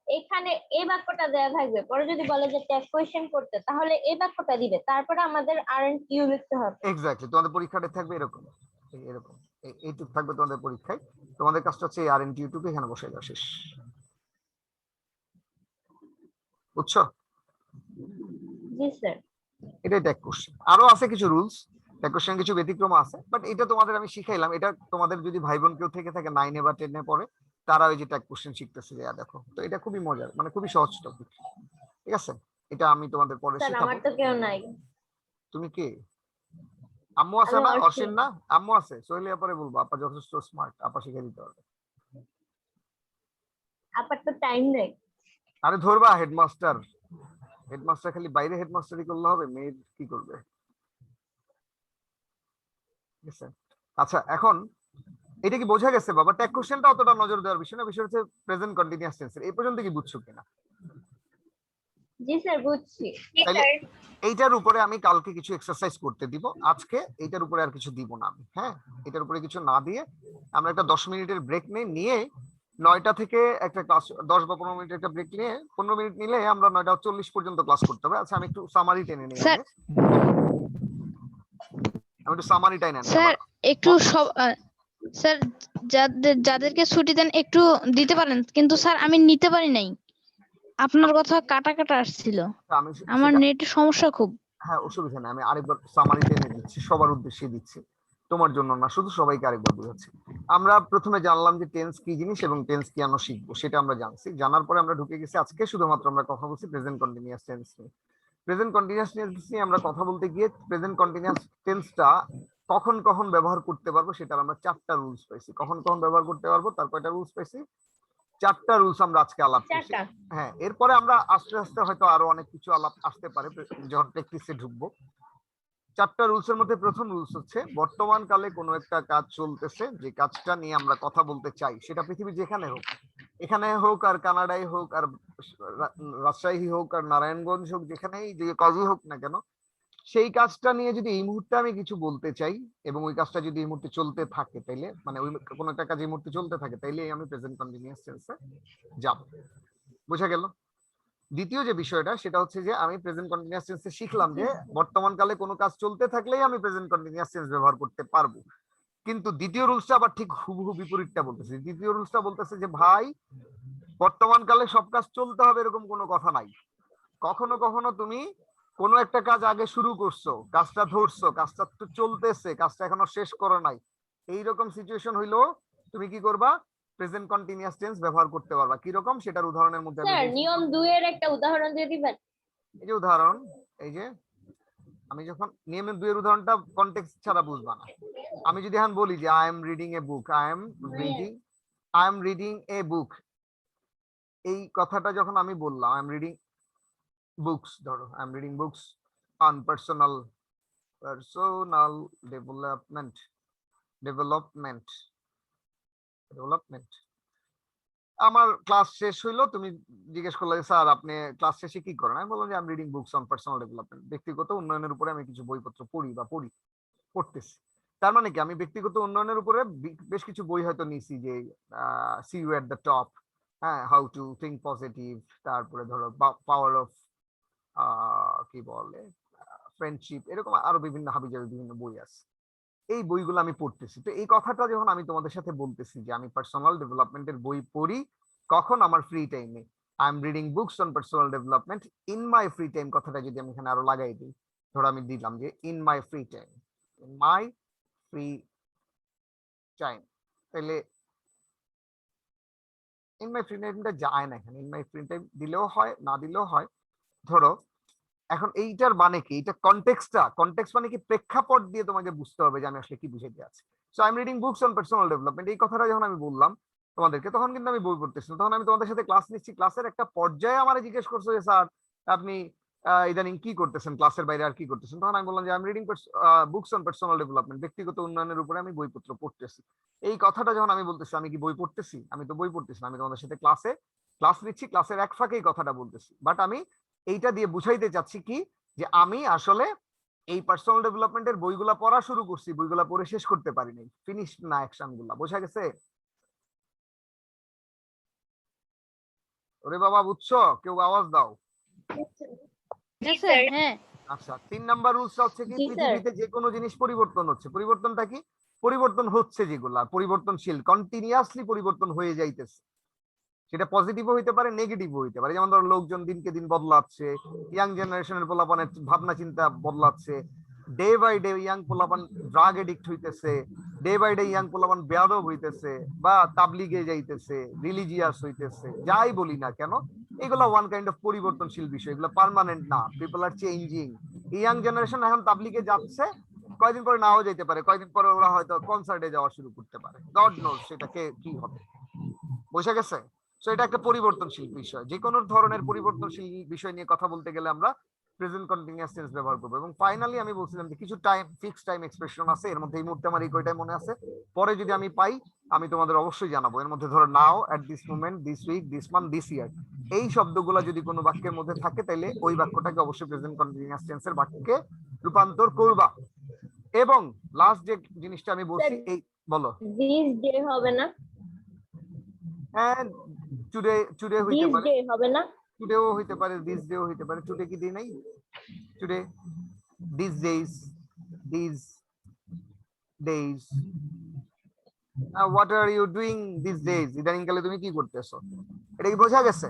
এখানে এই বাক্যটা দেয়া থাকবে, পরে যদি বলে যে ট্যাগ কোয়েশ্চেন করতে, তাহলে এই বাক্যটা দিবে, তারপরে আমাদের আরএন্ট ইউ লিখতে হবে। এক্স্যাক্টলি, তোমাদের পরীক্ষাটা থাকবে এরকম, এরকম এইটুকু থাকবে তোমাদের পরীক্ষায়। তোমাদের কাজটা হচ্ছে এই আরএনটি ইউটিউবে এখানে বসে যাওয়া, শেষ। বুঝছো? জি স্যার। এটাই ট্যাগ কোশ্চেন। আরো আছে কিছু রুলস, ট্যাগ কোশ্চেন কিছু ব্যতিক্রম আছে, বাট এটা তোমাদের আমি শিখাইলাম। এটা তোমাদের যদি ভাই বোন কেউ থেকে থাকে 9 বা 10 পড়ে, তারা ওই যে ট্যাগ কোশ্চেন শিখতেছে, দেখো তো এটা খুবই মজার, মানে খুবই সহজ টপিক। ঠিক আছে? এটা আমি তোমাদের পরে স্যার শেখাবো। আমার তো কেউ নাই। তুমি কে? আম্মু আছে আমি না? অর্ষিত। অর্ষিন না? আম্মু আছে, সোহেলিয়া পরে বলবো, আপা যথেষ্ট স্মার্ট, আপা শিখে দিতে পারবে। আপার তো টাইম নেই। আরে ধরবা হেডমাস্টার, হেডমাস্টার খালি বাইরে হেডমাস্টারই করলে হবে, মেয়ে কি করবে? ঠিক আছে? আচ্ছা এখন এটা কি বোঝা গেছে বাবা? ট্যাগ কোশ্চেনটা অতটা নজর দেওয়ার বিষয় না, বিষয় হচ্ছে প্রেজেন্ট কন্টিনিউয়াস টেন্সের। এই পর্যন্ত কি বুঝছো কিনা? জি স্যার বুঝছি। তাইলে এইটার উপরে আমি কালকে কিছু এক্সারসাইজ করতে দিব, আজকে এইটার উপরে আর কিছু দিব না আমি। হ্যাঁ, এটার উপরে কিছু না দিয়ে আমরা একটা 10 মিনিটের ব্রেক নিয়ে 9টা থেকে একটা ক্লাস, 10 বা 15 মিনিটের একটা ব্রেক নিয়ে 15 মিনিট নিলে আমরা 9:40 পর্যন্ত ক্লাস করতে হবে। আচ্ছা আমি একটু সামারি টেনে নিই স্যার। আগে। আমি একটু সামারি টেনে নিই। স্যার একটু সব স্যার যাদেরকে ছুটি দেন একটু দিতে পারেন, কিন্তু স্যার আমি নিতে পারি নাই, আপনার কথা কাটা কাটা আসছিল, আমি আমার সেটা- নেটের সমস্যা খুব। হ্যাঁ অসুবিধা নেই, আমি আরেকবার সামারি টেনে দিচ্ছি, সবার উদ্দেশ্যে দিচ্ছি, তোমার জন্য না, শুধু সবাইকে আরেকবার বোঝাচ্ছি। আমরা প্রথমে জানলাম যে টেন্স কি জিনিস এবং টেন্স কি আমরা শিখবো, সেটা আমরা জানছি। জানার পরে আমরা ঢুকে গেছি আজকে শুধুমাত্র আমরা কথা বলছি প্রেজেন্ট কন্টিনিউয়াস টেন্স নিয়ে। প্রেজেন্ট কন্টিনিউয়াস টেন্স নিয়ে আমরা কথা বলতে গিয়ে প্রেজেন্ট কন্টিনিউয়াস টেন্সটা কখন কখন ব্যবহার করতে পারবো সেটার আমরা 4টা রুলস পাইছি। কখন কখন ব্যবহার করতে পারবো তার কয়টা রুলস পাইছি? 4টা রুলস আমরা আজকে আলাপ করছি। 4টা। হ্যাঁ, এরপরে আমরা আস্তে আস্তে হয়তো আরো অনেক কিছু আলাপ আসতে পারে যখন প্র্যাকটিসে ঢুকবো। 4টা রুলসের মধ্যে প্রথম রুলস হচ্ছে বর্তমান কালে কোনো একটা কাজ চলতেছে, যে কাজটা নিয়ে আমরা কথা বলতে চাই, সেটা পৃথিবীর যেখানে হোক, এখানে হোক আর কানাডায় হোক আর রাজশাহী হোক আর নারায়ণগঞ্জ হোক, যেখানেই যে কাজই হোক না কেন, সেই কাজটা নিয়ে যদি এই মুহূর্তে আমি কিছু বলতে চাই এবং ওই কাজটা যদি এই মুহূর্তে চলতে থাকে, তাইলে মানে ওই কোনো একটা কাজ এই মুহূর্তে চলতে থাকে, তাইলে আমি প্রেজেন্ট কন্টিনিউয়াস টেন্সে যাব। বোঝা গেল? দ্বিতীয় যে বিষয়টা সেটা হচ্ছে যে আমি প্রেজেন্ট কন্টিনিউয়াস টেন্সে শিখলাম যে বর্তমান কালে কোনো কাজ চলতে থাকলেই আমি প্রেজেন্ট কন্টিনিউয়াস টেন্স ব্যবহার করতে পারবো। কিন্তু দ্বিতীয় রুলসটা আবার ঠিক হুবহু বিপরীতটা বলতেছে। দ্বিতীয় রুলসটা বলতেছে যে ভাই বর্তমান কালে সব কাজ চলতে হবে এরকম কোনো কথা নাই। কখনো কখনো তুমি কোনো একটা কাজ আগে শুরু করছো, কাজটা ধরছো, কাজটা তো চলতেছে, কাজটা এখনো শেষ করো নাই, এইরকম সিচুয়েশন হইলো তুমি কি করবা? প্রেজেন্ট কন্টিনিউয়াস টেন্স ব্যবহার করতে পারবা। কি রকম সেটার উদাহরণের মধ্যে আমি স্যার বলছি। নিয়ম 2 এর একটা উদাহরণ দিয়ে দিবেন? এই যে উদাহরণ, এই যে আমি যখন নিয়মের 2 এর উদাহরণটা কনটেক্সট ছাড়া বুঝবা না। আমি যদি এখন বলি যে I am reading a book, I am reading a book, এই কথাটা যখন আমি বললাম আই এম রিডিং বুকস, ধরো I am reading books on personal development, আমার ক্লাস শেষ হইলো, তুমি জিজ্ঞেস করলে স্যার আপনি ক্লাস শেষে কি করেন? আমি বললাম যে I am reading books on personal development, ব্যক্তিগত উন্নয়নের উপরে আমি কিছু বইপত্র পড়ি বা পড়তেছি। তার মানে কি আমি ব্যক্তিগত উন্নয়নের উপরে বেশ কিছু বই হয়তো নিছি, যে see you at the top, হ্যাঁ, হাউ টু থিঙ্ক পজিটিভ, তারপরে ধরো পাওয়ার অফ কি বলে ফ্রেন্ডশিপ, এরকম আরো বিভিন্ন হাবিজাবি বিভিন্ন বই আছে। এই বইগুলো আমি পড়তেছি। তো এই কথাটা যখন আমি তোমাদের সাথে বলতেছি যে আমি পার্সোনাল ডেভেলপমেন্টের বই পড়ি, কখন? আমার ফ্রি টাইমে। I am reading books on personal development in my free time, কথাটা যদি আমি এখানে আরো লাগাই দিই, ধরো আমি দিলাম যে in my free time, in my free time, তাহলে ইন মাই ফ্রি টাইমটা যায় না এখানে, ইন মাই ফ্রি টাইম দিলেও হয় না দিলেও হয়। ধরো এখন এইটার মানে কি? এটা কনটেক্সট মানে কি প্রেক্ষাপট দিয়ে তোমাকে বুঝতে হবে যে আমি আসলে কি বুঝাইতে আছি। So I am reading books on personal development, এই কথাটা যখন আমি বললাম তোমাদেরকে, তখন কিন্তু আমি বই পড়তেছি না, তখন আমি তোমাদের সাথে ক্লাস নিচ্ছি। ক্লাসের একটা পর্যায়ে আমার জিজ্ঞেস করছো যে স্যার আপনি ইদানিং কি করতেছেন, ক্লাসের বাইরে আর কি করতেছেন? তখন আমি বললাম যে I am reading books on personal development, ব্যক্তিগত উন্নয়নের উপরে আমি বইপত্র পড়তেছি। এই কথাটা যখন আমি বলতেছি, আমি কি বই পড়তেছি? আমি তো বই পড়তেছি না, আমি তোমাদের সাথে ক্লাস নিচ্ছি, ক্লাসের এক ফাঁকেই কথাটা বলতেছি। বাট আমি এইটা দিয়ে বুঝাইতে চাচ্ছি কি, যে আমি আসলে এই পার্সোনাল ডেভেলপমেন্টের বইগুলা পড়া শুরু করছি, বইগুলা পড়ে শেষ করতে পারিনি, ফিনিশ না অ্যাকশন গুলা। বোঝা গেছে? ওরে বাবা বুঝছো? কেউ আওয়াজ দাও। হ্যাঁ স্যার, হ্যাঁ। আচ্ছা, 3 নাম্বার রুলসটা হচ্ছে কি, জি, স্যার। পৃথিবীতে যে কোনো জিনিস পরিবর্তন হচ্ছে। পরিবর্তনটা কি? পরিবর্তন হচ্ছে যেগুলা পরিবর্তনশীল, কন্টিনিউয়াসলি পরিবর্তন হয়ে যাইতেছে। সেটা পজিটিভও হইতে পারে, নেগেটিভও হইতে পারে। যেমন ধরো লোকজন দিনকে দিন বদলাচ্ছে, ইয়াং জেনারেশনের পোলাপানের ভাবনা চিন্তা বদলাচ্ছে, ডে বাই ডে ইয়াং পোলাপান ড্রাগ এডিক্ট হইতেছে, ডে বাই ডে ইয়াং পোলাপান বেয়াদব হইতেছে বা তাবলিগে যাইতেছে, রিলিজিয়াস হইতেছে, যাই বলি না কেন, এগুলো ওয়ান কাইন্ড অফ পরিবর্তনশীল বিষয়, এগুলো পার্মানেন্ট না। পিপল আর চেঞ্জিং। ইয়াং জেনারেশন এখন তাবলিগে যাচ্ছে, কয়দিন পরে নাও যেতে পারে, কয়দিন পরে ওরা হয়তো কনসার্টে যাওয়া শুরু করতে পারে, গড নোজ সেটা কি হবে। বুঝা গেছে? সো এটা একটা পরিবর্তনশীল বিষয়। যে কোনো ধরনের পরিবর্তনশীল বিষয় নিয়ে কথা বলতে গেলে আমরা প্রেজেন্ট কন্টিনিউয়াস টেন্স ব্যবহার করব। এবং ফাইনালি আমি বলছিলাম যে কিছু টাইম ফিক্সড টাইম এক্সপ্রেশন আছে, এর মধ্যে এই মুহূর্তে আমার এই কয়টাই মনে আছে, পরে যদি আমি পাই আমি তোমাদের অবশ্যই জানাবো। এর মধ্যে ধরো now, at this moment, this week, this month, this year, এই শব্দগুলো যদি কোনো বাক্যের মধ্যে থাকে তাহলে ওই বাক্যটাকে অবশ্যই প্রেজেন্ট কন্টিনিউয়াস টেন্সের বাক্যে রূপান্তর করবা। এবং লাস্ট যে জিনিসটা আমি বলছি, এই বলো। দিস ডে হবে না? হ্যাঁ, টুডে হইতে দিস পারে, ডে হবে না? টুডেও হইতে পারে, দিস ডেও হইতে পারে। টুডে কি দিন নাই? Today, this days, this days. What are you doing this days? ইদানিং কালে তুমি কি করতেছো? এটা কি বোঝা গেছে?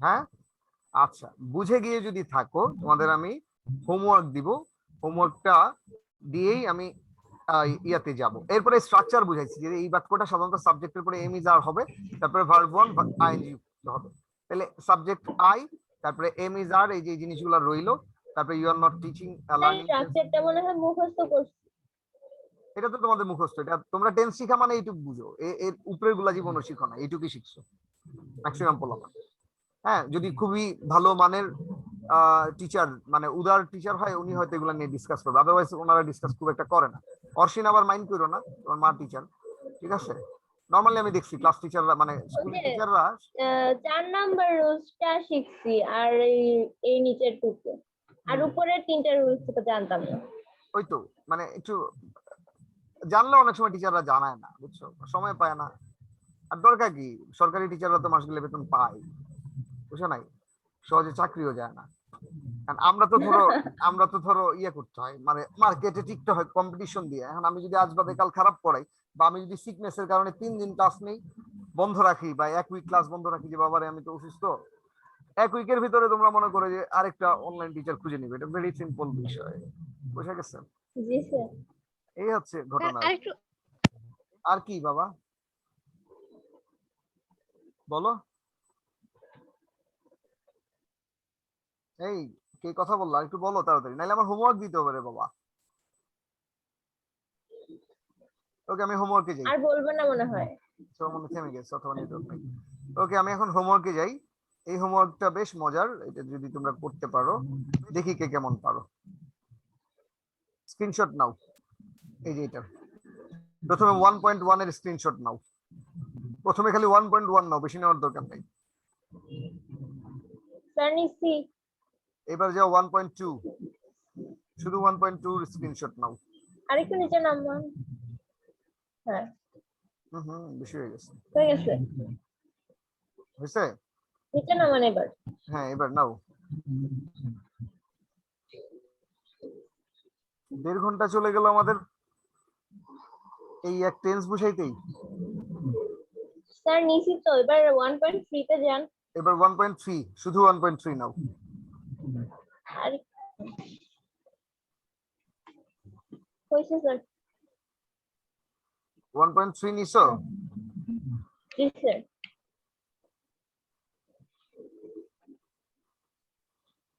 হ্যাঁ, আচ্ছা, বুঝে গিয়ে যদি থাকো তোমাদের আমি হোমওয়ার্ক দিব, হোমওয়ার্কটা দিয়েই আমি ইয়াতে যাব। এরপরে স্ট্রাকচার বুঝাইছি যে এই বাক্যটা সাধারণত সাবজেক্টের পরে এম ইজ আর হবে, তারপরে ভার্ব ওয়ান আইএনজি হবে। তাহলে সাবজেক্ট আই, তারপরে এম ইজ আর, এই যে জিনিসগুলো রইলো, তারপরে you are not teaching learning. স্ট্রাকচারটা মনে হয় মুখস্থ করছি। এটা তো তোমাদের মুখস্থ, এটা তোমরা টেন্স শিখা মানে এইটুকু বুঝো, এর উপরের গুলা জীবনও শিখো না, এইটুকুই শিখছো ম্যাক্সিমাম পোলাপান। হ্যাঁ, যদি খুবই ভালো মানের টিচার, মানে উদার টিচার হয়, উনি হয়তো এগুলো নিয়ে ডিসকাস করবে, আদারওয়াইজ ওনারা ডিসকাস খুব একটা করে না। অর্শিন আবার মাইন্ড করো না, তোমার মা টিচার, ঠিক আছে? নরমালি আমি দেখছি ক্লাস টিচাররা, মানে স্কুল টিচাররা 4 নাম্বার রুলসটা শিখছি, আর এই নিচের টুকু, আর উপরের 3টা রুলস তো জানতাম না। ওই তো, মানে একটু জানলে অনেক সময় টিচাররা জানায় না, বুঝছো, সময় পায় না। আর দরকার কি, সরকারি টিচাররা তো মাস গেলে বেতন পায়, বুঝছো নাই, সহজে চাকরিও যায় না। কারণ আমরা তো ধরো ইয়ে করতে হয়, মানে মার্কেটে টিকতে হয় কম্পিটিশন দিয়ে। এখন আমি যদি আজ বাদে কাল খারাপ পড়াই, বা আমি যদি সিকনেস এর কারণে 3 দিন ক্লাস নেই, বন্ধ রাখি, বা 1 উইক ক্লাস বন্ধ রাখি, যে বাবারে আমি তো অসুস্থ, 1 উইকের ভিতরে তোমরা মনে করো যে আরেকটা অনলাইন টিচার খুঁজে নিবে। এটা ভেরি সিম্পল বিষয়, বুঝা গেছে? জি স্যার। এই হচ্ছে ঘটনা। আরেকটু আর কি বাবা বলো? এই কে কথা বললো, একটু বলো তাড়াতাড়ি, নাহলে আমার হোমওয়ার্ক দিতে হবে রে বাবা। ওকে, আমি হোমওয়ার্কে যাই। আর বলবো না মনে হয়। সব মনে থেমে গেছে অথবা নেটওয়ার্ক নাই। ওকে, আমি এখন হোমওয়ার্কে যাই। এই হোমওয়ার্কটা বেশ মজার, এটা যদি তোমরা করতে পারো, দেখি কে কেমন পারো। স্ক্রিনশট নাও, এই যে এটা প্রথমে 1.1 এর স্ক্রিনশট নাও। প্রথমে খালি 1.1 নাও, বেশি নেওয়ার দরকার নেই। স্যার নিচ্ছি। এবার যাও 1.2, শুধু 1.2 এর স্ক্রিনশট নাও। আরেকটু নিচে নামান। হ্যাঁ, বেশি হয়ে গেছে। হয়ে গেছে। হয়েছে? নিচে নামান এবার। হ্যাঁ, এবার নাও। 1.5 ঘন্টা চলে গেল আমাদের এই এক টেন্স বুঝাইতেই। স্যার নিছি তো, এবার 1.3 তে যান। এবার 1.3, শুধু 1.3 নাও। আর হয়েছে স্যার। 1.3 নিছো? জি স্যার।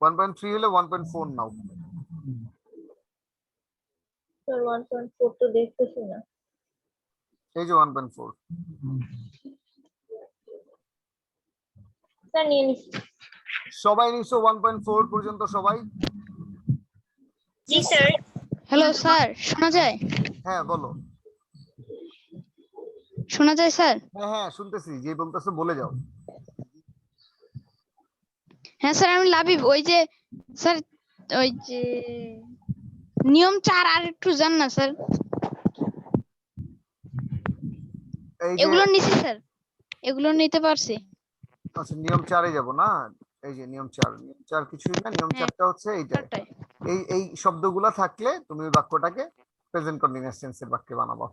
1.3 হলে 1.4 নাও। স্যার 1.4 তো দেখতেছি না। এই যে 1.4। স্যার নিয়ে নিচ্ছি। সবাই নিছো 1.4 পর্যন্ত? সবাই? জি স্যার। হ্যালো স্যার, শোনা যায়? হ্যাঁ বলো। শোনা যায় স্যার? হ্যাঁ হ্যাঁ শুনতেছি, যে বলতেছো বলে যাও। হ্যাঁ স্যার, আমি লাবিব। ওই যে স্যার, ওই যে নিয়ম 4 আর একটু জান না স্যার? এই যে এগুলো নিছি স্যার, এগুলো নিতে পারছি। আচ্ছা, নিয়ম 4 এ যাব না? এই যে নিয়ম 4, নিয়ম 4 কিছুই না, নিয়ম হ্যাঁ, 4টা হচ্ছে এইটা। চারটায়। এই শব্দগুলা থাকলে তুমি ওই বাক্যটাকে প্রেজেন্ট কন্টিনিউয়াস টেন্সের বাক্যে বানাবো।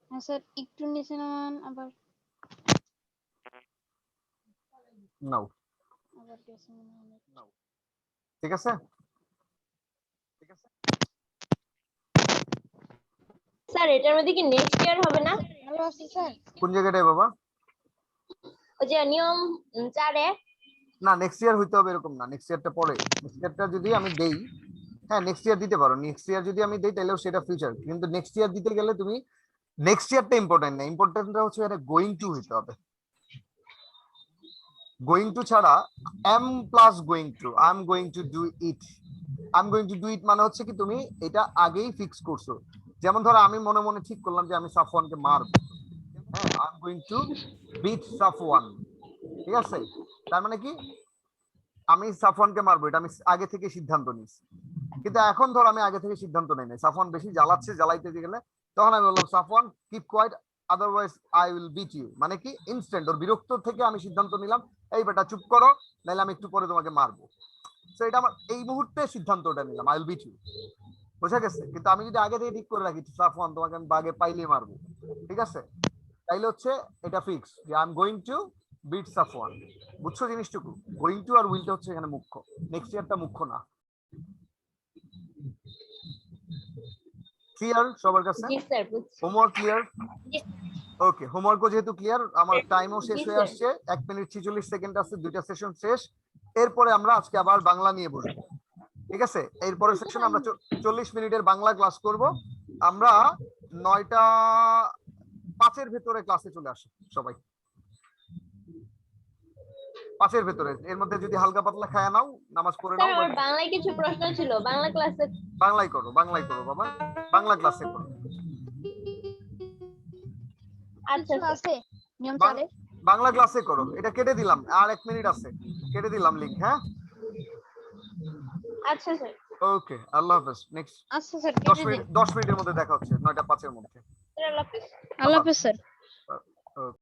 হ্যাঁ স্যার, একটু নিচে নামান, আবার নাও, আবার গেছে মনে হয় net। ঠিক আছে? স্যার স্যার এটার মধ্যে কি নেক্সট ইয়ার হবে না? ভালো আছি স্যার। কোন জায়গাটায় বাবা? ওই যে নিয়ম 4-এ না, নেক্সট ইয়ার হইতে হবে এরকম না, নেক্সট ইয়ারটা পরে। নেক্সট ইয়ারটা যদি আমি দেই, হ্যাঁ নেক্সট ইয়ার দিতে পারো, নেক্সট ইয়ার যদি আমি দেই তাহলেও সেটা ফিউচার, কিন্তু নেক্সট ইয়ার দিতে গেলে তুমি নেক্সট ইয়ারটা ইম্পর্টেন্ট না, ইম্পর্টেন্টটা হচ্ছে এটা গোয়িং টু হইতে হবে। গোয়িং টু ছাড়া am plus going to, I am going to do it, I am going to do it মানে হচ্ছে কি তুমি এটা আগেই ফিক্স করছো। যেমন ধরো আমি মনে মনে ঠিক করলাম যে আমি সাফওয়ানকে মারবো, হ্যাঁ I am going to beat Safwan, ঠিক আছে? তার মানে কি আমি সাফওয়ানকে মারবো, এটা আমি আগে থেকে সিদ্ধান্ত নিয়েছি। কিন্তু এখন ধর আমি আগে থেকে সিদ্ধান্ত নেই নাই, সাফওয়ান বেশি জ্বালাচ্ছে, জ্বালাইতে গেলে তখন আমি বললাম Safwan keep quiet otherwise I will beat you, মানে কি ইনস্ট্যান্ট ওর বিরক্ত থেকে আমি সিদ্ধান্ত নিলাম এই বেটা চুপ করো নাহলে আমি একটু পরে তোমাকে মারবো। তো এটা আমার এই মুহূর্তে সিদ্ধান্তটা নিলাম আই উইল বিট ইউ, বোঝা গেছে? কিন্তু আমি যদি আগে থেকে ঠিক করে রাখি সাফওয়ান তোমাকে আমি বাগে পাইলে মারবো, ঠিক আছে, তাইলে হচ্ছে এটা ফিক্স যে I am going to beat Safwan. বুঝছো জিনিসটুকু? গোয়িং টু আর উইলটা হচ্ছে এখানে মুখ্য, নেক্সট ইয়ারটা মুখ্য না। ক্লিয়ার সবার কাছে? জি স্যার বুঝছি। Homework clear? ওকে, হোমওয়ার্কও যেহেতু ক্লিয়ার, আমার টাইমও শেষ জি, হয়ে স্যার। আসছে, 1 মিনিট 46 সেকেন্ড আছে, দুইটা সেশন শেষ। এরপরে আমরা আজকে আবার বাংলা নিয়ে বসবো, ঠিক আছে? এরপরের সেকশন আমরা 40 মিনিটের বাংলা ক্লাস করব। আমরা 9:05 ভেতরে ক্লাসে চলে আসি সবাই, 5 ভেতরে। এর মধ্যে যদি হালকা পাতলা খায়া নাও, নামাজ পড়ে স্যার নাও, আমার বাংলায় কিছু প্রশ্ন ছিল, বাংলা ক্লাসে বাংলাই করো, বাংলাই করো বাবা, বাংলা ক্লাসে করো। আচ্ছা কিছু স্যার। আছে নিয়ম বাং- 4-এ? বাংলা ক্লাসে করো, এটা কেটে দিলাম, আর 1 মিনিট আছে, কেটে দিলাম লিংক, হ্যাঁ? আচ্ছা স্যার। ওকে, আল্লাহ হাফেজ। নেক্সট আচ্ছা স্যার 10 মিনিটের মধ্যে দেখা হচ্ছে, 9:05 মধ্যে। স্যার আল্লাহ হাফেজ। আল্লাহ হাফেজ স্যার।